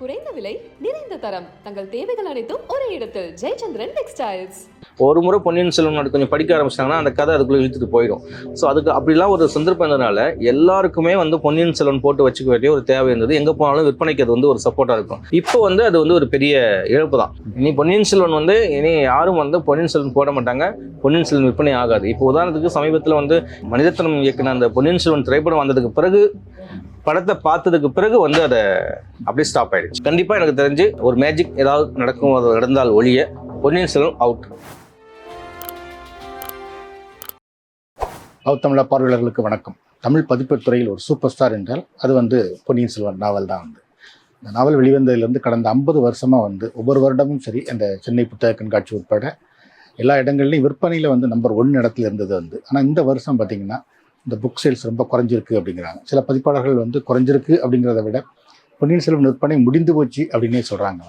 குறைந்த விலை நிறைந்த தரம் தங்கள் தேவைகள் அனைத்தும் ஒரே இடத்தில் ஜெயச்சந்திரன் டெக்ஸ்டைல்ஸ். ஒரு முறை பொன்னியின் செல்வன் கொஞ்சம் படிக்க ஆரம்பிச்சிட்டாங்கன்னா அந்த கதை அதுக்குள்ளே இழுத்துட்டு போயிடும். ஸோ அதுக்கு அப்படிலாம் ஒரு சந்தர்ப்பம் இருந்ததுனால எல்லாருக்குமே பொன்னியின் செல்வன் போட்டு வச்சுக்க வேண்டிய ஒரு தேவை இருந்தது. எங்கே போனாலும் விற்பனைக்கு அது ஒரு சப்போர்ட்டாக இருக்கும். இப்போ அது ஒரு பெரிய இழப்பு தான். இனி பொன்னியின் செல்வன் இனி யாரும் பொன்னியின் செல்வன் போட மாட்டாங்க, பொன்னியின் செல்வன் விற்பனை ஆகாது. இப்போ உதாரணத்துக்கு சமீபத்தில் மணிரத்னம் இயக்குன அந்த பொன்னியின் செல்வன் திரைப்படம் வந்ததுக்கு பிறகு படத்தை பார்த்ததுக்கு பிறகு அதை அப்படியே ஸ்டாப் ஆயிடுச்சு. கண்டிப்பாக எனக்கு தெரிஞ்சு ஒரு மேஜிக் ஏதாவது நடக்கும், அது நடந்தால் ஒழிய பொன்னியின் செல்வன் அவுட். தமிழக பார்வையாளர்களுக்கு வணக்கம். தமிழ் பதிப்புத் துறையில் ஒரு சூப்பர் ஸ்டார் என்றால் அது பொன்னியின் செல்வன் நாவல் தான். இந்த நாவல் வெளிவந்ததிலிருந்து கடந்த 50 வருஷமாக ஒவ்வொரு வருடமும் சரி அந்த சென்னை புத்தக கண்காட்சி உட்பட எல்லா இடங்கள்லையும் விற்பனையில் நம்பர் 1 இடத்துல இருந்தது. ஆனால் இந்த வருஷம் பார்த்திங்கன்னா இந்த புக் சேல்ஸ் ரொம்ப குறைஞ்சிருக்கு அப்படிங்கிறாங்க. சில பதிப்பாளர்கள் குறைஞ்சிருக்கு அப்படிங்கிறத விட பொன்னியின் செல்வன் விற்பனை முடிந்து போச்சு அப்படின்னே சொல்கிறாங்க.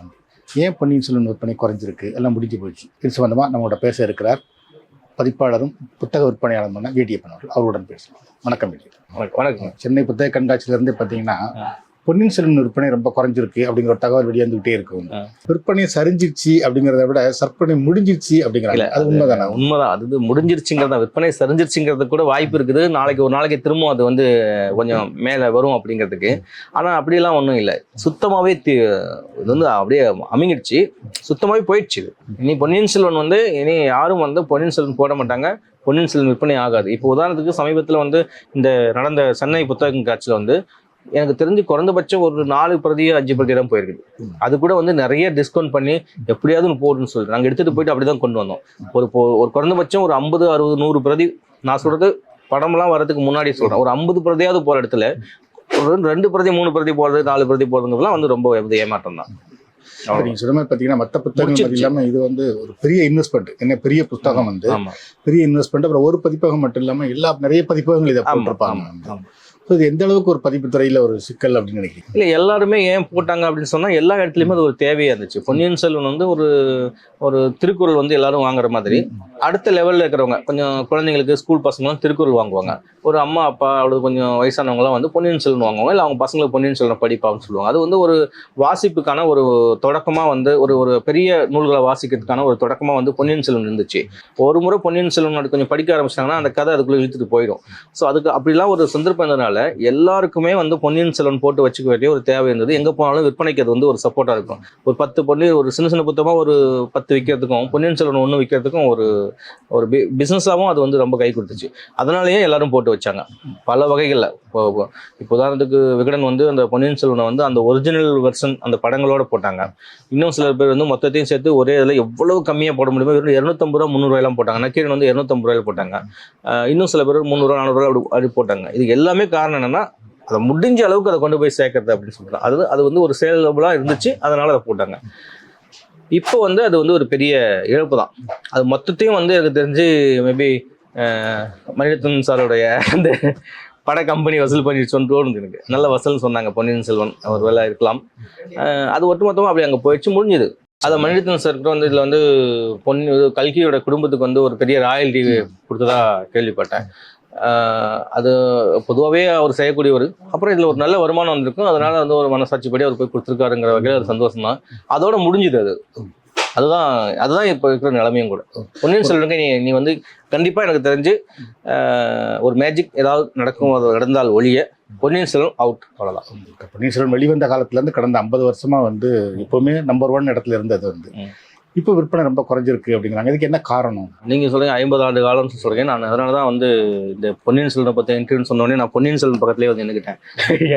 ஏன் பொன்னியின் செல்வன் விற்பனை குறைஞ்சிருக்கு, எல்லாம் முடிஞ்சு போச்சு? இது சம்பந்தமாக நம்மளோட பேச இருக்கிறார் பதிப்பாளரும் புத்தக விற்பனையாளருமான வீடியப்பன் அவர்கள். அவருடன் பேசலாம். வணக்கம் வீடியப்பன். வணக்கம். சென்னை புத்தக கண்காட்சியிலேருந்து பார்த்தீங்கன்னா பொன்னியின் செல்வன் விற்பனை ரொம்ப குறைஞ்சிருக்கு அப்படிங்கிற ஒரு தகவல் வெளியாந்துகிட்டே இருக்கும். விற்பனை சரிஞ்சிருச்சு அப்படிங்கிறத விட சற்பனை முடிஞ்சிருச்சு அப்படிங்கிறாங்க. அது உண்மைதானே? உண்மைதான். அது முடிஞ்சிருச்சுங்கிறதா. விற்பனை சரிஞ்சிருச்சுங்கிறது கூட வாய்ப்பு இருக்குது. ஒரு நாளைக்கு திரும்ப அது கொஞ்சம் மேலே வரும் அப்படிங்கிறதுக்கு. ஆனால் அப்படியெல்லாம் ஒன்றும் இல்லை. சுத்தமாகவே இது அப்படியே அமிங்கிடுச்சு, சுத்தமாகவே போயிடுச்சு. இனி பொன்னியின் செல்வன் இனி யாரும் பொன்னியின் செல்வன் போட மாட்டாங்க, பொன்னியின் செல்வன் விற்பனை ஆகாது. இப்போ உதாரணத்துக்கு சமீபத்தில் இந்த நடந்த சென்னை புத்தக கண்காட்சியில் எனக்கு தெரிஞ்சு குறைந்தபட்சம் ஒரு 4 பிரதி 5 பிரதி தான் போயிருக்குது. அது கூட நிறைய டிஸ்கவுண்ட் பண்ணி எப்படியாவது போடுன்னு சொல்லிட்டு நாங்கள் எடுத்துகிட்டு போயிட்டு அப்படி தான் கொண்டு வந்தோம். ஒரு குறைந்தபட்சம் ஒரு 50, 60, 100 பிரதி, நான் சொல்கிறது படம்லாம் வரதுக்கு முன்னாடி சொல்கிறேன், ஒரு 50 பிரதியாவது போகிற இடத்துல ஒரு 2 பிரதி 3 பிரதி போடுறது, 4 பிரதி போடுறதுலாம் ரொம்ப ஏமாற்றம் தான். நீங்க சொல்ற மாதிரி பாத்தீங்கன்னா மற்ற புத்தகங்கள் இல்லாம இது ஒரு பெரிய இன்வெஸ்ட்மெண்ட். என்ன பெரிய புத்தகம் பெரிய இன்வெஸ்ட்மெண்ட். அப்புறம் ஒரு பதிப்பகம் மட்டும் இல்லாம நிறைய பதிப்பகங்கள் இதை போட்டிருப்பாங்க. இது எந்த அளவுக்கு ஒரு பதிப்பு துறையில ஒரு சிக்கல் அப்படின்னு நினைக்கிறீங்க? இல்லை, எல்லாருமே ஏன் போட்டாங்க அப்படின்னு சொன்னால் எல்லா இடத்துலையுமே அது ஒரு தேவையாக இருந்துச்சு. பொன்னியின் செல்வன் ஒரு திருக்குறள் எல்லாரும் வாங்குற மாதிரி அடுத்த லெவலில் இருக்கிறவங்க கொஞ்சம் குழந்தைங்களுக்கு ஸ்கூல் பசங்களாம் திருக்குறள் வாங்குவாங்க. ஒரு அம்மா அப்பா அவ்வளோ கொஞ்சம் வயசானவங்களாம் பொன்னியின் செல்வன் வாங்குவாங்க. இல்லை அவங்க பசங்களுக்கு பொன்னியின் செல்வன் படிப்பான்னு சொல்லுவாங்க. அது ஒரு வாசிப்புக்கான ஒரு தொடக்கமாக ஒரு பெரிய நூல்களை வாசிக்கிறதுக்கான ஒரு தொடக்கமாக பொன்னியின் செல்வன் இருந்துச்சு. ஒரு முறை பொன்னியின் செல்வன் கொஞ்சம் படிக்க ஆரம்பிச்சிட்டாங்கன்னா அந்த கதை அதுக்குள்ளே இழுத்துட்டு போயிடும். ஸோ அதுக்கு அப்படிலாம் ஒரு சந்தர்ப்பம் இருந்ததுனால எல்லாருக்குமே பொன்னியின் செல்வன் போட்டு வச்சுக்க வேண்டிய ஒரு தேவை இருந்தது. எங்கே போனாலும் விற்பனைக்கு அது ஒரு சப்போர்ட்டாக இருக்கும். ஒரு 10 பொன்னியின் ஒரு சின்ன சின்ன புத்தகமாக ஒரு 10 விற்கிறதுக்கும் பொன்னியின் செல்வன் 1 விற்கிறதுக்கும் ஒரு பிஸ்னஸாகவும் அது ரொம்ப கை கொடுத்துச்சு. அதனாலேயே எல்லாரும் போட்டு வச்சாங்க பல வகைகளில். இப்போ உதாரணத்துக்கு விகடன் அந்த பொன்னியின் செல்வனை அந்த ஒரிஜினல் வெர்ஷன் அந்த படங்களோட போட்டாங்க. இன்னும் சில பேர் மொத்தத்தையும் சேர்த்து ஒரே இதில் எவ்வளவு கம்மியாக போட முடியுமோ 250 ரூபா 300 ரூபாயெல்லாம் போட்டாங்க. நக்கீரன் 250 ரூபாயில் போட்டாங்க. இன்னும் சில பேர் 300 400 ரூபா அப்படி போட்டாங்க. இது எல்லாமே காரணம் என்னன்னா அதை முடிஞ்ச அளவுக்கு அதை கொண்டு போய் சேர்க்கறது அப்படின்னு சொல்றாங்க. அது ஒரு சேலபிளாக இருந்துச்சு, அதனால அதை போட்டாங்க. இப்போ அது ஒரு பெரிய இழப்பு தான். அது மொத்தத்தையும் எனக்கு தெரிஞ்சு மேபி மணிரத்னம் சாரோடைய அந்த பட கம்பெனி வசூல் பண்ணிடுச்சோன்னு தோணுது எனக்கு. நல்ல வசூல்னு சொன்னாங்க பொன்னியின் செல்வன், ஒரு வேலை இருக்கலாம். அது ஒட்டுமொத்தமாக அப்படி அங்கே போயிடுச்சு, முடிஞ்சுது. அதை மணிரத்னம் சாருக்கு இதில் கல்கியோட குடும்பத்துக்கு ஒரு பெரிய ராயல்டி கொடுத்ததா கேள்விப்பட்டேன். அது பொதுவாகவே அவர் செய்யக்கூடியவர். அப்புறம் இதில் ஒரு நல்ல வருமானம் வந்திருக்கும். அதனால ஒரு மனசாட்சிப்படி அவர் போய் கொடுத்துருக்காருங்கிற வகையில் அது சந்தோஷம் தான். அதோட முடிஞ்சுது. அதுதான் இப்போ இருக்கிற நிலைமையும் கூட. பொன்னியின் செல்வனுக்கு நீ கண்டிப்பாக எனக்கு தெரிஞ்சு ஒரு மேஜிக் ஏதாவது நடக்கும், அது நடந்தால் ஒழிய பொன்னியின் செல்வன் அவுட். அவ்வளோதான். பொன்னியின் செல்வன் வெளிவந்த காலத்துலேருந்து கடந்த 50 வருஷமாக எப்போவுமே நம்பர் 1 இடத்துல இருந்தது. இப்போ விற்பனை ரொம்ப குறைஞ்சிருக்கு அப்படிங்கிறாங்க. இதுக்கு என்ன காரணம்? நீங்கள் சொல்லுங்கள் 50 ஆண்டு காலம்னு சொல்கிறீங்க. நான் அதனால தான் இந்த பொன்னியின் செல்வனை பற்றி இன்டர்வியூன்னு சொன்னோடனே நான் பொன்னியின் செல்வன் பக்கத்துலேயே நின்றுக்கிட்டேன்.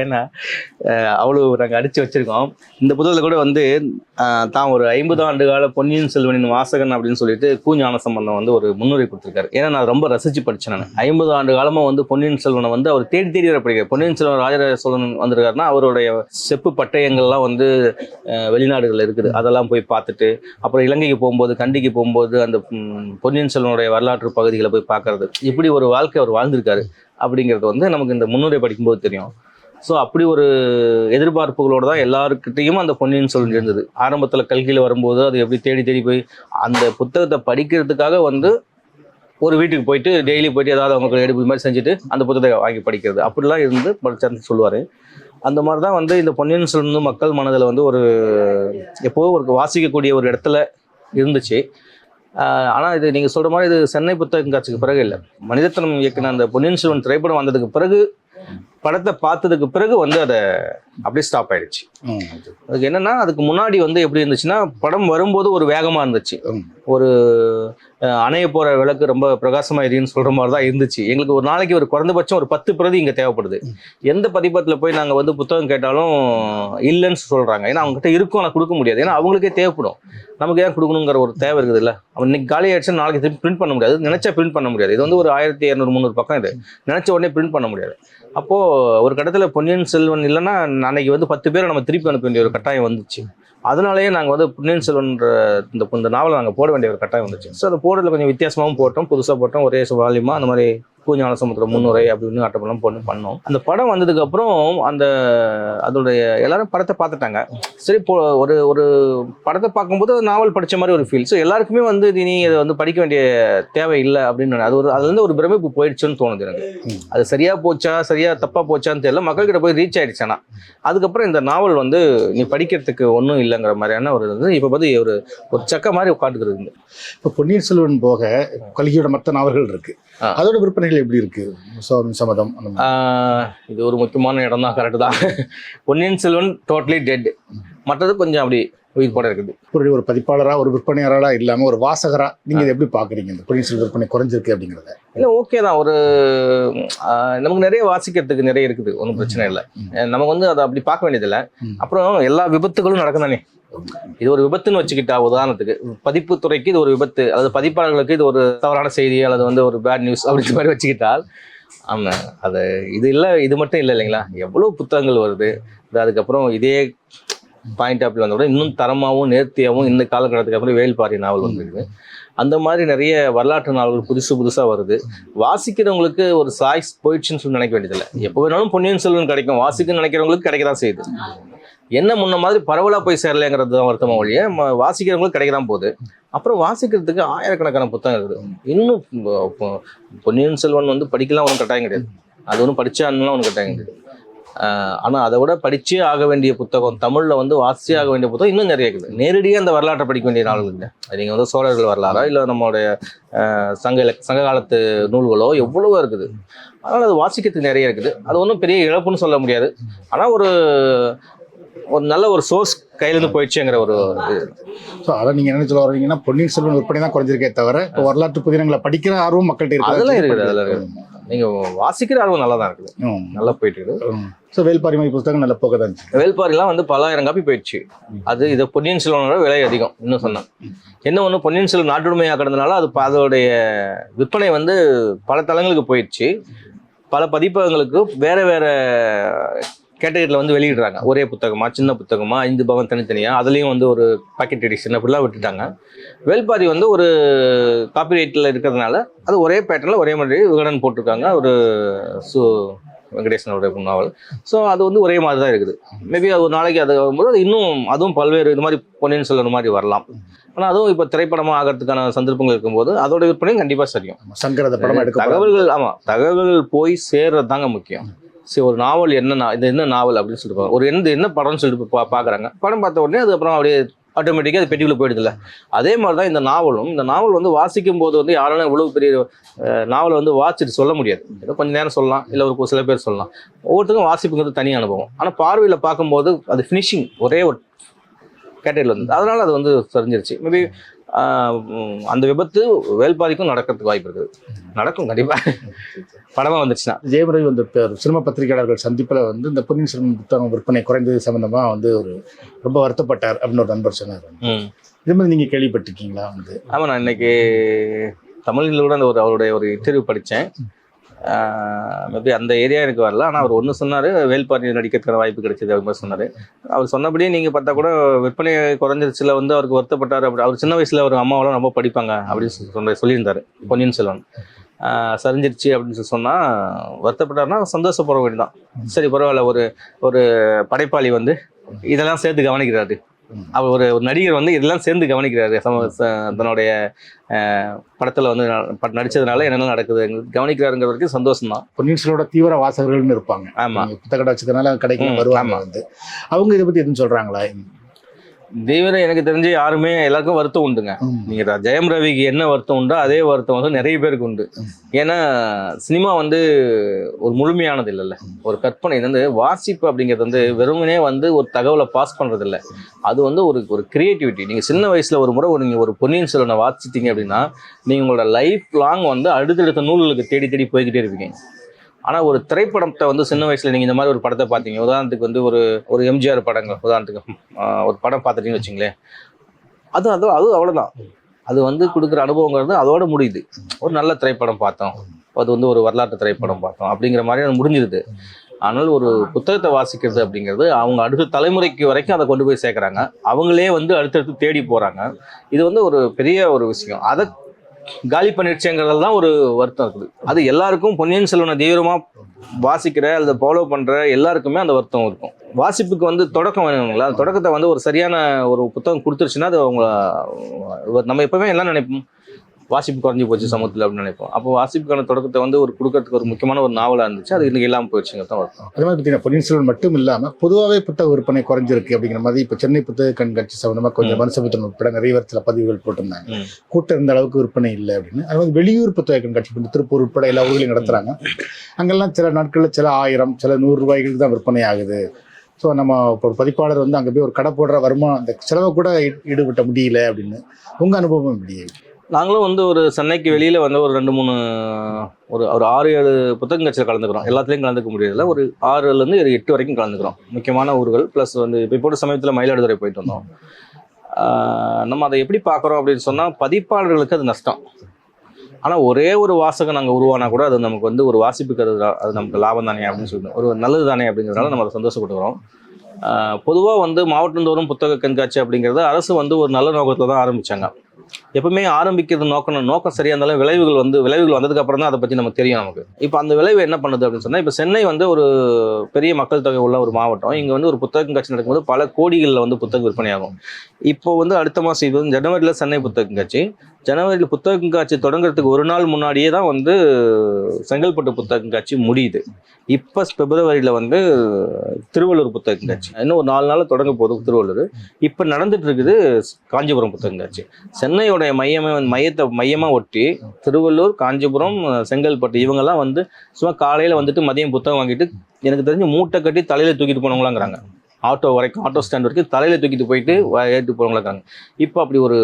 ஏன்னா அவ்வளோ நாங்கள் அடித்து வச்சுருக்கோம். இந்த புத்தகத்தில் கூட தான் ஒரு 50 ஆண்டு கால பொன்னியின் செல்வனின் வாசகன் அப்படின்னு சொல்லிட்டு கு. ஞானசம்பந்தம் ஒரு முன்னுரை கொடுத்துருக்காரு. ஏன்னா நான் ரொம்ப ரசித்து படித்தேன். நான் 50 ஆண்டு காலமாக பொன்னியின் செல்வனை அவர் தேடி வர படிக்கிறார். பொன்னியின் செல்வன் ராஜராஜ சோழன் வந்திருக்காருன்னா அவருடைய செப்பு பட்டயங்கள்லாம் வெளிநாடுகளில் இருக்குது. அதெல்லாம் போய் பார்த்துட்டு அப்புறம் இலங்கைக்கு போகும்போது, கண்டிக்கு போகும்போது அந்த பொன்னியின் செல்வனுடைய வரலாற்று பகுதிகளை போய் பார்க்கறது, இப்படி ஒரு வாழ்க்கை அவர் வாழ்ந்திருக்காரு அப்படிங்கிறது நமக்கு இந்த முன்னுரை படிக்கும்போது தெரியும். ஸோ அப்படி ஒரு எதிர்பார்ப்புகளோடு தான் எல்லாருக்கிட்டையும் அந்த பொன்னியின் செல்வன் இருந்தது. ஆரம்பத்தில் கல்கியில் வரும்போது அது எப்படி தேடி போய் அந்த புத்தகத்தை படிக்கிறதுக்காக ஒரு வீட்டுக்கு போயிட்டு டெய்லி போயிட்டு ஏதாவது அவங்களுக்கு எடுப்பு மாதிரி செஞ்சுட்டு அந்த புத்தகத்தை வாங்கி படிக்கிறது, அப்படிலாம் இருந்து படிச்சாருன்னு சொல்லுவார். அந்த மாதிரி தான் வந்து இந்த பொன்னியின் செல்வன் வந்து மக்கள் மனதில் வந்து ஒரு எப்போவும் ஒரு வாசிக்கக்கூடிய ஒரு இடத்துல இருந்துச்சு. ஆனால் இது நீங்கள் சொல்கிற மாதிரி இது சென்னை புத்தக கண்காட்சிக்கு பிறகு இல்லை, மணிரத்னம் இயக்குன அந்த பொன்னியின் செல்வன் திரைப்படம் வந்ததுக்கு பிறகு, படத்தை பார்த்ததுக்கு பிறகு வந்து அதை அப்படியே ஸ்டாப் ஆயிடுச்சு. அதுக்கு என்னன்னா, அதுக்கு முன்னாடி வந்து எப்படி இருந்துச்சுன்னா, படம் வரும்போது ஒரு வேகமாக இருந்துச்சு, ஒரு அணைய போகிற விளக்கு ரொம்ப பிரகாசமாக எரியுன்னு சொல்கிற மாதிரி தான் இருந்துச்சு. எங்களுக்கு ஒரு நாளைக்கு ஒரு குறைந்தபட்சம் ஒரு 10 பிரதி இங்கே தேவைப்படுது. எந்த பதிப்பகத்தில் போய் நாங்கள் வந்து புத்தகம் கேட்டாலும் இல்லைன்னு சொல்கிறாங்க. ஏன்னா அவங்ககிட்ட இருக்கும், ஆனால் கொடுக்க முடியாது. ஏன்னா அவங்களுக்கே தேவைப்படும், நமக்கு ஏன் கொடுக்கணுங்கிற ஒரு தேவை இருக்குது இல்லை. அவன் இன்னைக்கு காலி ஆயிடுச்சுன்னா நாளைக்கு திருப்பி பிரிண்ட் பண்ண முடியாது, நினச்சா பிரிண்ட் பண்ண முடியாது. இது வந்து ஒரு 1200-300 பக்கம், இது நினச்ச உடனே பிரிண்ட் பண்ண முடியாது. அப்போது ஒரு கட்டத்தில் பொன்னியின் செல்வன் இல்லைன்னா அன்னைக்கு வந்து 10 பேரை நம்ம திருப்பி அனுப்ப வேண்டிய ஒரு கட்டாயம் வந்துச்சு. அதனாலேயே நாங்கள் வந்து பொன்னியின் செல்வன்ற இந்த நாவலை நாங்கள் போட வேண்டிய ஒரு கட்டாயம் வந்துச்சு. ஸோ அதை போடுறதுல கொஞ்சம் வித்தியாசமாகவும் போட்டோம், புதுசாக போட்டோம், ஒரே வால்யூமாக அந்த மாதிரி பூஞான சமுத்திரம் முன்னுரை அப்படின்னு அட்டப்பெல்லாம் பண்ணோம். அந்த படம் வந்ததுக்கப்புறம் அதோடைய எல்லாரும் படத்தை பார்த்துட்டாங்க. சரி, ஒரு படத்தை பார்க்கும்போது நாவல் படித்த மாதிரி ஒரு ஃபீல். ஸோ எல்லாருக்குமே வந்து நீ அதை வந்து படிக்க வேண்டிய தேவை இல்லை அப்படின்னு அதுலேருந்து ஒரு பிரமிப்பு போயிடுச்சுன்னு தோணுது எனக்கு. அது சரியாக போச்சா தப்பாக போச்சான்னு தெரியல, மக்கள்கிட்ட போய் ரீச் ஆகிடுச்சானா. அதுக்கப்புறம் இந்த நாவல் வந்து நீ படிக்கிறதுக்கு ஒன்றும் இல்லைங்கிற மாதிரியான ஒரு இப்போ பார்த்து ஒரு சக்க மாதிரி உட்காந்துக்கிறது. இப்போ பொன்னியின் செல்வன் போக கல்கியோட மற்ற நாவல்கள் இருக்கு, அதோட விற்பனைகள் எப்படி இருக்கு? சம்மதம் இது ஒரு முக்கியமான இடம் தான், கரெக்டு தான். பொன்னியின் செல்வன் டோட்டலி டெட், மற்றது கொஞ்சம் அப்படி உயிர் போட இருக்குது. ஒரு பதிப்பாளராக, ஒரு விற்பனையாளராக இல்லாமல் ஒரு வாசகராக நீங்கள் இதை எப்படி பார்க்குறீங்க? இந்த பொன்னியின் செல்வன் விற்பனை குறைஞ்சிருக்கு அப்படிங்கிறத? இல்லை, ஓகே தான். நமக்கு நிறைய வாசிக்கிறதுக்கு நிறைய இருக்குது, ஒன்றும் பிரச்சனை இல்லை. நமக்கு வந்து அதை அப்படி பார்க்க வேண்டியதில்லை. அப்புறம் எல்லா விபத்துகளும் நடக்கும் தானே. இது ஒரு விபத்துன்னு வச்சுக்கிட்டா, உதாரணத்துக்கு பதிப்பு துறைக்கு இது ஒரு விபத்து, அல்லது பதிப்பாளர்களுக்கு இது ஒரு தவறான செய்தி, அல்லது வந்து ஒரு பேட் நியூஸ் அப்படின்ற மாதிரி வச்சுக்கிட்டால், ஆமாம், அது இது மட்டும் இல்லை இல்லைங்களா. எவ்வளோ புத்தகங்கள் வருது. அதுக்கப்புறம் இதே பாயிண்ட் ஆஃப் வியூ வந்த கூட இன்னும் தரமாகவும் நேர்த்தியாகவும் இந்த காலகட்டத்துக்கு அப்புறம் வேல்பாரி நாவல் வந்துருக்கு. அந்த மாதிரி நிறைய வரலாற்று நாவல்கள் புதுசாக வருது. வாசிக்கிறவங்களுக்கு ஒரு சாய்ஸ் போயிடுச்சுன்னு சொல்லி நினைக்க வேண்டியதில்லை. எப்போ வேணாலும் பொன்னியின் செல்வன் கிடைக்கும், வாசிக்கணும்னு நினைக்கிறவங்களுக்கு கிடைக்க தான் செய்யுது. என்ன முன்ன மாதிரி பரவலாக போய் சேரலைங்கிறது தான் வருத்தமாக ஒழிய, வாசிக்கிறவங்களுக்கு கிடைக்க தான் போகுது. அப்புறம் வாசிக்கிறதுக்கு ஆயிரக்கணக்கான புத்தகம் இருக்குது. இன்னும் பொன்னியின் செல்வன் வந்து படிக்கலாம் ஒன்றும் கட்டாயம் கிடையாது, அது ஒன்றும் படிச்சான்லாம் ஒன்றும் கட்டாயம் கிடையாது. ஆனால் அதை விட படிச்சே ஆக வேண்டிய புத்தகம், தமிழில் வந்து வாசிச்சே ஆக வேண்டிய புத்தகம் இன்னும் நிறைய இருக்குது. நேரடியாக அந்த வரலாற்றை படிக்க வேண்டிய நாள் இல்லை. நீங்கள் வந்து சோழர்கள் வரலாறா, இல்லை நம்மளுடைய சங்க காலத்து நூல்களோ எவ்வளவோ இருக்குது. அதனால் அது வாசிக்கிறதுக்கு நிறைய இருக்குது. அது ஒன்றும் பெரிய இழப்புன்னு சொல்ல முடியாது. ஆனால் ஒரு நல்ல ஒரு சோர்ஸ் கையிலேருந்து போயிடுச்சுங்கிற ஒரு இது. ஸோ அதை நீங்கள் என்ன சொல்ல வரீங்கன்னா, பொன்னியின் செல்வன் விற்பனை தான் குறைஞ்சிருக்கே தவிர வரலாற்று புதினங்களை படிக்கிற ஆர்வம் மக்கள்கிட்ட இருக்குது. அதெல்லாம் இருக்குது. நீங்கள் வாசிக்கிற ஆர்வம் நல்லா தான் இருக்குது, நல்லா போயிட்டு இருக்குது. ஸோ வேல்பாரி மாதிரி புத்தகம் நல்லா போக தான் இருந்துச்சு. வேல்பாரிலாம் வந்து பல ஆயிரம் காப்பி போயிடுச்சு. இது பொன்னியின் செல்வனோட விலை அதிகம். இன்னும் சொன்னேன், என்ன ஒன்று, பொன்னியின் செல்வன் நாட்டுடைமையாக கிடந்தனால அதோடைய விற்பனை வந்து பல தளங்களுக்கு போயிடுச்சு. பல பதிப்பகங்களுக்கு வேற கேட்டகரியில் வந்து வெளியிடுறாங்க. ஒரே புத்தகமா, சின்ன புத்தகமா, 5 பாகம் தனித்தனியாக, அதுலேயும் வந்து ஒரு பாக்கெட் எடிஷன் அப்படிலாம் விட்டுட்டாங்க. வேல்பாரி வந்து ஒரு காப்பிரைட்டில் இருக்கிறதுனால அது ஒரே பேட்டர்னில் ஒரே மாதிரி விகடன் போட்டிருக்காங்க, ஒரு வெங்கடேசனோட நாவல். ஸோ அது வந்து ஒரே மாதிரி தான் இருக்குது. மேபி அது ஒரு நாளைக்கு அது வரும்போது அது அதுவும் பல்வேறு இது மாதிரி பொன்னியின் செல்வன் மாதிரி வரலாம். ஆனால் அதுவும் இப்போ திரைப்படமாக ஆகிறதுக்கான சந்தர்ப்பங்கள் இருக்கும்போது அதோட விற்பனையும் கண்டிப்பாக சரியும். சங்கரத படம் தகவல்கள் போய் சேர்றது தாங்க முக்கியம். சரி, ஒரு நாவல் இது என்ன நாவல் அப்படின்னு சொல்லிட்டு ஒரு என்ன படம்னு சொல்லிட்டு பார்க்குறாங்க. படம் பார்த்த உடனே அது அப்புறம் அப்படியே ஆட்டோமேட்டிக்காக அது பெட்டிக்குள்ளே போயிடுதில்ல. அதே மாதிரி தான் இந்த நாவல் வந்து வாசிக்கும் போது வந்து யாராலும் இவ்வளோ பெரிய நாவலை வந்து வாசிச்சுட்டு சொல்ல முடியாது. ஏதோ கொஞ்சம் நேரம் சொல்லலாம், இல்லை ஒரு சில பேர் சொல்லலாம். ஒவ்வொருத்தருக்கும் வாசிப்புங்கிறது தனி அனுபவம். ஆனால் பார்வையில் பார்க்கும்போது அது ஃபினிஷிங் ஒரே ஒரு கேட்டகரியில் வந்து, அதனால் அது வந்து சரிஞ்சிருச்சு. மேபி அந்த விபத்து வேல்பாரிக்கும் நடக்கிறதுக்கு வாய்ப்பு இருக்குது. நடக்கும் கண்டிப்பாக, படமாக வந்துச்சுன்னா. ஜெயமரவி வந்து சினிமா பத்திரிகையாளர்கள் சந்திப்பில் வந்து இந்த பொன்னியின் செல்வன் புத்தகம் விற்பனை குறைந்தது சம்பந்தமாக வந்து ரொம்ப வருத்தப்பட்டார் அப்படின்னு ஒரு நண்பர் சொன்னார். இது மாதிரி நீங்கள் கேள்விப்பட்டிருக்கீங்களா? வந்து ஆமாம், நான் இன்னைக்கு தமிழில் கூட அவருடைய ஒரு இன்டர்வியூ படித்தேன். மேபி அந்த ஏரியா எனக்கு வரல. ஆனால் அவர் ஒன்று சொன்னார், வேல்பாரி நடிக்கிறதுக்கான வாய்ப்பு கிடைச்சது அப்படின்னு சொன்னார். அவர் சொன்னபடியே நீங்கள் பார்த்தா கூட விற்பனை குறைஞ்சிருச்சுல வந்து அவருக்கு வருத்தப்பட்டார். அப்படி அவர் சின்ன வயசில் அவர் அம்மாவெல்லாம் ரொம்ப படிப்பாங்க அப்படின்னு சொல்லியிருந்தார். பொன்னியின் செல்வன் சரிஞ்சிருச்சு அப்படின்னு சொன்னால் வருத்தப்பட்டார்னா சந்தோஷப்பட வேண்டியதான். சரி, பரவாயில்ல, ஒரு படைப்பாளி வந்து இதெல்லாம் சேர்த்து கவனிக்கிறாரு. அவர் ஒரு நடிகர் வந்து இதெல்லாம் சேர்ந்து கவனிக்கிறாரு. தன்னுடைய படத்துல வந்து நடிச்சதுனால என்னென்ன நடக்குது கவனிக்கிறாருங்கிற வரைக்கும் சந்தோஷம் தான். பொன்னியின் செல்வனோட தீவிர வாசகர்கள்னு இருப்பாங்க. ஆமா, புத்தக கடை வச்சுக்கிறதுனால கடைக்கு வருவாங்க வந்து. அவங்க இதை பத்தி எதுவும் சொல்றாங்களா? தீவிரம் எனக்கு தெரிஞ்சு யாருமே எல்லாருக்கும் வருத்தம் உண்டுங்க. நீங்க ஜெயம் ரவிக்கு என்ன வருத்தம் உண்டோ அதே வருத்தம் வந்து நிறைய பேருக்கு உண்டு. ஏன்னா சினிமா வந்து ஒரு முழுமையானது இல்லைல்ல, ஒரு கற்பனை. இது வந்து வாசிப்பு அப்படிங்கிறது வந்து வெறுமனே வந்து ஒரு தகவலை பாஸ் பண்றது இல்லை, அது வந்து ஒரு கிரியேட்டிவிட்டி. நீங்க சின்ன வயசுல ஒரு முறை நீங்க ஒரு பொன்னியின் செல்வனை வாசிச்சிட்டீங்க அப்படின்னா நீங்க உங்களோட லைஃப் லாங் வந்து அடுத்தடுத்த நூல்களுக்கு தேடி தேடி போய்கிட்டே இருப்பீங்க. ஆனால் ஒரு திரைப்படத்தை வந்து சின்ன வயசில் நீங்கள் இந்த மாதிரி ஒரு படத்தை பார்த்தீங்க, உதாரணத்துக்கு வந்து ஒரு எம்ஜிஆர் படங்கள், உதாரணத்துக்கு ஒரு படம் பார்த்துட்டீங்கன்னு வச்சுங்களேன், அது அவ்வளோதான். அது வந்து கொடுக்குற அனுபவங்கிறது அதோட முடியுது. ஒரு நல்ல திரைப்படம் பார்த்தோம், அது வந்து ஒரு வரலாற்று திரைப்படம் பார்த்தோம் அப்படிங்கிற மாதிரி அது முடிஞ்சிருது. ஆனால் ஒரு புத்தகத்தை வாசிக்கிறது அப்படிங்கிறது அவங்க அடுத்த தலைமுறைக்கு வரைக்கும் அதை கொண்டு போய் சேர்க்குறாங்க. அவங்களே வந்து அடுத்தடுத்து தேடி போகிறாங்க. இது வந்து ஒரு பெரிய ஒரு விஷயம். அதை காலி பண்ணிடுச்சுங்கிறதுல தான் ஒரு வருத்தம் இருக்குது. அது எல்லாருக்கும் பொன்னியின் செல்வனை தீவிரமாக வாசிக்கிற அல்லது ஃபாலோ பண்ணுற எல்லாருக்குமே அந்த வருத்தம் இருக்கும். வாசிப்புக்கு வந்து தொடக்கம் வேணுங்களா, அந்த தொடக்கத்தை வந்து ஒரு சரியான ஒரு புத்தகம் கொடுத்துருச்சுன்னா அது அவங்க நம்ம எப்பவுமே எல்லாம் நினைப்போம் வாசிப்பு குறைஞ்சி போச்சு சமூகத்தில் அப்படின்னு நினைப்போம். அப்போ வாசிப்புக்கான தொடக்கத்தை வந்து ஒரு கொடுக்கறதுக்கு ஒரு முக்கியமான ஒரு நாவலாக இருந்துச்சு, அது இன்னைக்கு இல்லாமல் போயிடுச்சுங்க தான் வருத்தம். அதே மாதிரி பார்த்தீங்கன்னா பொன்னியின் செல்வன் மட்டும் இல்லாமல் பொதுவாகவே புத்தக விற்பனை குறைஞ்சிருக்கு அப்படிங்கிற மாதிரி இப்போ சென்னை புத்தக கண்காட்சி சம்பந்தமாக கொஞ்சம் மனுசபுத்திரன் உட்பட நிறைய சில பதிவுகள் போட்டிருந்தாங்க. கூட்டம் இருந்த அளவுக்கு விற்பனை இல்லை அப்படின்னு. அது மாதிரி வெளியூர் புத்தக கண்காட்சி திருப்பூர் உட்பட எல்லா ஊர்களையும் நடத்துகிறாங்க. அங்கெல்லாம் சில நாட்களில் சில 1000 சில 100 ரூபாய்களுக்கு தான் விற்பனை ஆகுது. ஸோ நம்ம இப்போ ஒரு பதிப்பாளர் வந்து அங்கே போய் ஒரு கடை போடுற வருமானம் அந்த செலவை கூட ஈடுபட்ட முடியல அப்படின்னு உங்கள் அனுபவம் முடியாது? நாங்களும் வந்து ஒரு சென்னைக்கு வெளியில் வந்து ஒரு 2-3 ஒரு 6-7 புத்தக கட்சியில் கலந்துக்கிறோம். எல்லாத்துலேயும் கலந்துக்க முடியல, ஒரு 6லேருந்து 8 வரைக்கும் கலந்துக்கிறோம். முக்கியமான ஊர்கள் ப்ளஸ் வந்து இப்போ போட்ட சமயத்தில் மயிலாடுதுறை போயிட்டு வந்தோம். நம்ம அதை எப்படி பார்க்குறோம் அப்படின்னு சொன்னால் பதிப்பாளர்களுக்கு அது நஷ்டம். ஆனால் ஒரே ஒரு வாசகம் நாங்கள் உருவானா கூட அது நமக்கு வந்து ஒரு வாசிப்புக்கு அது நமக்கு லாபம் தானே அப்படின்னு சொல்லிட்டு ஒரு நல்லது தானே அப்படிங்கிறதுனால நம்ம அதை சந்தோஷப்பட்டுக்கிறோம். பொதுவாக வந்து மாவட்டந்தோறும் புத்தக கண்காட்சி அப்படிங்கிறது அரசு வந்து ஒரு நல்ல நோக்கத்தில் தான் ஆரம்பித்தாங்க. எப்பவுமே ஆரம்பிக்கிறது நோக்கம் சரியா இருந்தாலும் விளைவுகள் வந்ததுக்கு அப்புறம் தான் அதை பற்றி நமக்கு தெரியும் நமக்கு. இப்போ அந்த விளைவு என்ன பண்ணுது அப்படின்னு சொன்னால், இப்போ சென்னை வந்து ஒரு பெரிய மக்கள் தொகை உள்ள ஒரு மாவட்டம். இங்கே வந்து ஒரு புத்தக கண்காட்சி நடக்கும்போது பல கோடிகளில் வந்து புத்தகம் விற்பனையாகும். இப்போ வந்து அடுத்த மாதம் இது வந்து ஜனவரியில் சென்னை புத்தக கண்காட்சி. ஜனவரியில் புத்தக கண்காட்சி தொடங்குறதுக்கு ஒரு நாள் முன்னாடியே தான் வந்து செங்கல்பட்டு புத்தக கண்காட்சி முடியுது. இப்போ பிப்ரவரியில் வந்து திருவள்ளூர் புத்தக கண்காட்சி, இன்னும் ஒரு 4 நாளில் தொடங்க போகுது திருவள்ளூர். இப்போ நடந்துட்டு இருக்குது காஞ்சிபுரம் புத்தக கண்காட்சி. சென்னையோடைய மையமாக ஒட்டி திருவள்ளூர், காஞ்சிபுரம், செங்கல்பட்டு இவங்கெல்லாம் வந்து சும்மா காலையில் வந்துட்டு மதியம் புத்தகம் வாங்கிட்டு எனக்கு தெரிஞ்சு மூட்டை கட்டி தலையில் தூக்கிட்டு போனவங்களாங்கிறாங்க. ஆட்டோ ஸ்டாண்ட் வரைக்கும் தலையில் தூக்கிட்டு போயிட்டு ஏறிட்டு போகிறவங்களாங்க. இப்போ அப்படி ஒரு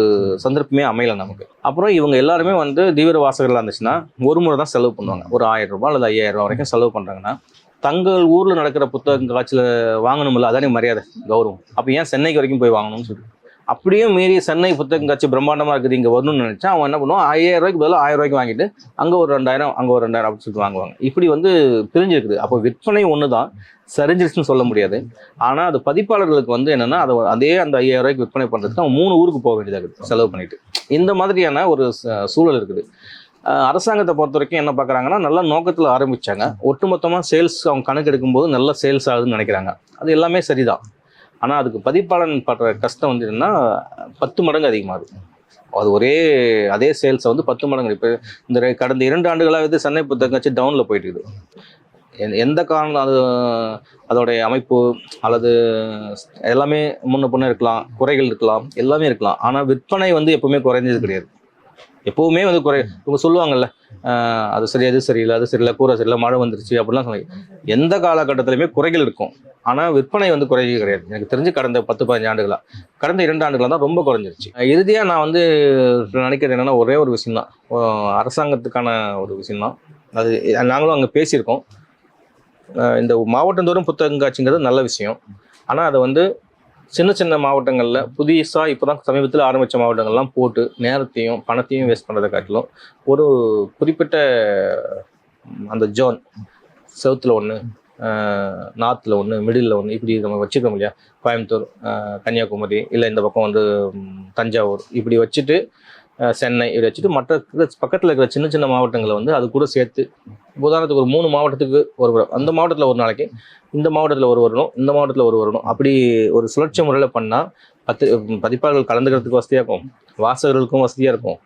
சந்தர்ப்பமே அமையலை நமக்கு. அப்புறம் இவங்க எல்லாருமே வந்து தீவிர வாசகர்களாக இருந்துச்சுன்னா ஒரு முறை தான் செலவு பண்ணுவாங்க. ஒரு 1000 ரூபாய் அல்லது 5000 ரூபா வரைக்கும் செலவு பண்ணுறாங்கன்னா தங்கள் ஊரில் நடக்கிற புத்தக காட்சியில் வாங்கணும்ல, அதானே மரியாதை கௌரவம். அப்போ ஏன் சென்னைக்கு வரைக்கும் போய் வாங்கணும்னு சொல்லிட்டு அப்படியே மீறி சென்னை புத்தக காட்சி பிரம்மாண்டமாக இருக்குது இங்கே வரணும்னு நினச்சா அவன் என்ன பண்ணுவான், 5000 ரூபாய்க்கு பதிலாக 1000 ரூபாய்க்கு வாங்கிட்டு அங்கே ஒரு 2000 அங்கே ஒரு 2000 அப்படின்னு சொல்லிட்டு வாங்குவாங்க. இப்படி வந்து பிரிஞ்சிருக்குது. அப்போ விற்பனை ஒன்று தான், சரிஞ்சிருச்சுன்னு சொல்ல முடியாது. ஆனால் அது பதிப்பாளர்களுக்கு வந்து என்னென்னா அந்த 5000 ரூபாய்க்கு விற்பனை பண்ணுறதுக்கு அவன் 3 ஊருக்கு போக வேண்டியதாக இருக்குது செலவு பண்ணிட்டு. இந்த மாதிரியான ஒரு சூழல் இருக்குது. அரசாங்கத்தை பொறுத்த வரைக்கும் என்ன பார்க்குறாங்கன்னா, நல்ல நோக்கத்தில் ஆரம்பித்தாங்க. ஒட்டுமொத்தமாக சேல்ஸ் அவங்க கணக்கு எடுக்கும்போது நல்ல சேல்ஸ் ஆகுதுன்னு நினைக்கிறாங்க. அது எல்லாமே சரிதான். ஆனால் அதுக்கு பதிப்பாளன் படுற கஷ்டம் வந்து என்னன்னா 10 மடங்கு அதிகமாகுது. அது அதே சேல்ஸை வந்து 10 மடங்கு. இப்போ இந்த கடந்த 2 ஆண்டுகளாக வந்து சென்னை புத்தக கண்காட்சி டவுனில் போயிட்டு இருக்குது. எந்த காரணம் அதோடைய அமைப்பு அல்லது எல்லாமே முன்ன இருக்கலாம், குறைகள் இருக்கலாம், எல்லாமே இருக்கலாம். ஆனால் விற்பனை வந்து எப்பவுமே குறைஞ்சது கிடையாது. எப்பவுமே வந்து இவங்க சொல்லுவாங்கல்ல, அது சரி, அது சரியில்லை, அது சரியில்லை, கூரை சரியில்லை, மழை வந்துருச்சு அப்படிலாம் சொல்லி எந்த காலகட்டத்திலையுமே குறைகள் இருக்கும். ஆனால் விற்பனை வந்து குறைஞ்சது கிடையாது. எனக்கு தெரிஞ்சு கடந்த 10-15 ஆண்டுகளாக, கடந்த 2 ஆண்டுகளாக தான் ரொம்ப குறைஞ்சிருச்சு. இறுதியாக நான் வந்து நினைக்கிறது என்னென்னா, ஒரே ஒரு விஷயம்தான், அரசாங்கத்துக்கான ஒரு விஷயம்தான். அது நாங்களும் அங்கே பேசியிருக்கோம். இந்த மாவட்டந்தோறும் புத்தக கண்காட்சிங்கிறது நல்ல விஷயம். ஆனால் அதை வந்து சின்ன மாவட்டங்களில் புதுசாக இப்போ தான் சமீபத்தில் ஆரம்பித்த மாவட்டங்கள்லாம் போட்டு நேரத்தையும் பணத்தையும் வேஸ்ட் பண்ணுறதை காட்டிலும் ஒரு குறிப்பிட்ட அந்த ஜோன், சவுத்தில் ஒன்று, நார்த்தில் ஒன்று, மிடில் ஒன்று, இப்படி நம்ம வச்சுக்கிறோம் இல்லையா, கோயம்புத்தூர், கன்னியாகுமரி, இல்லை இந்த பக்கம் வந்து தஞ்சாவூர், இப்படி வச்சுட்டு சென்னை இப்படி வச்சுட்டு மற்ற பக்கத்தில் இருக்கிற சின்ன மாவட்டங்களை வந்து அது கூட சேர்த்து, உதாரணத்துக்கு ஒரு 3 மாவட்டத்துக்கு அந்த மாவட்டத்தில் ஒரு நாளைக்கு, இந்த மாவட்டத்தில் ஒரு வரணும், இந்த மாவட்டத்தில் ஒரு வரணும், அப்படி ஒரு சுழற்சி முறையில் பண்ணால் பதிப்பாளர்கள் கலந்துக்கிறதுக்கு வசதியாக இருக்கும், வாசகர்களுக்கும் வசதியாக இருக்கும்.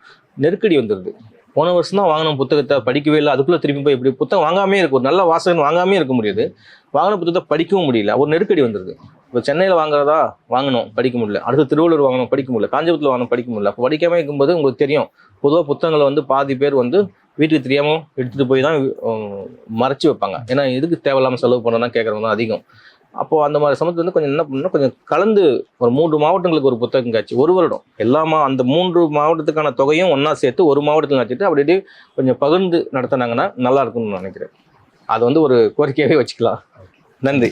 நெருக்கடி வந்துடுது. போன வருஷம் தான் வாங்கின புத்தகத்தை படிக்கவே இல்லை, அதுக்குள்ளே திரும்பி போய் இப்படி புத்தகம் வாங்காமே இருக்கும். ஒரு நல்ல வாசகன் வாங்காமே இருக்க முடியுது, வாங்கின புத்தகத்தை படிக்கவும் முடியல, ஒரு நெருக்கடி வந்துடுது. இப்போ சென்னையில் வாங்குறதா வாங்கணும், படிக்க முடியல. அடுத்து திருவள்ளூர் வாங்கணும், படிக்க முடியல. காஞ்சிபுரத்தில் வாங்கணும், படிக்க முடியல. அப்போ படிக்காமல் இருக்கும்போது உங்களுக்கு தெரியும், பொதுவாக புத்தகங்களை வந்து பாதி பேர் வந்து வீட்டுக்கு தெரியாமல் எடுத்துகிட்டு போய் தான் மறைச்சி வைப்பாங்க. ஏன்னா எதுக்கு தேவையில்லாமல் செலவு பண்ணணும்னா கேட்குறவங்க தான் அதிகம். அப்போது அந்த மாதிரி சமயத்தில் வந்து கொஞ்சம் என்ன பண்ணணும், கொஞ்சம் கலந்து ஒரு 3 மாவட்டங்களுக்கு ஒரு புத்தகம் காட்சி, ஒரு வருடம் எல்லா அந்த 3 மாவட்டத்துக்கான தொகையும் ஒன்றா சேர்த்து ஒரு மாவட்டத்தில் காட்சிட்டு அப்படியே கொஞ்சம் பகிர்ந்து நடத்தினாங்கன்னா நல்லா இருக்கும்னு நினைக்கிறேன். அது வந்து ஒரு கோரிக்கையாகவே வச்சுக்கலாம். நன்றி.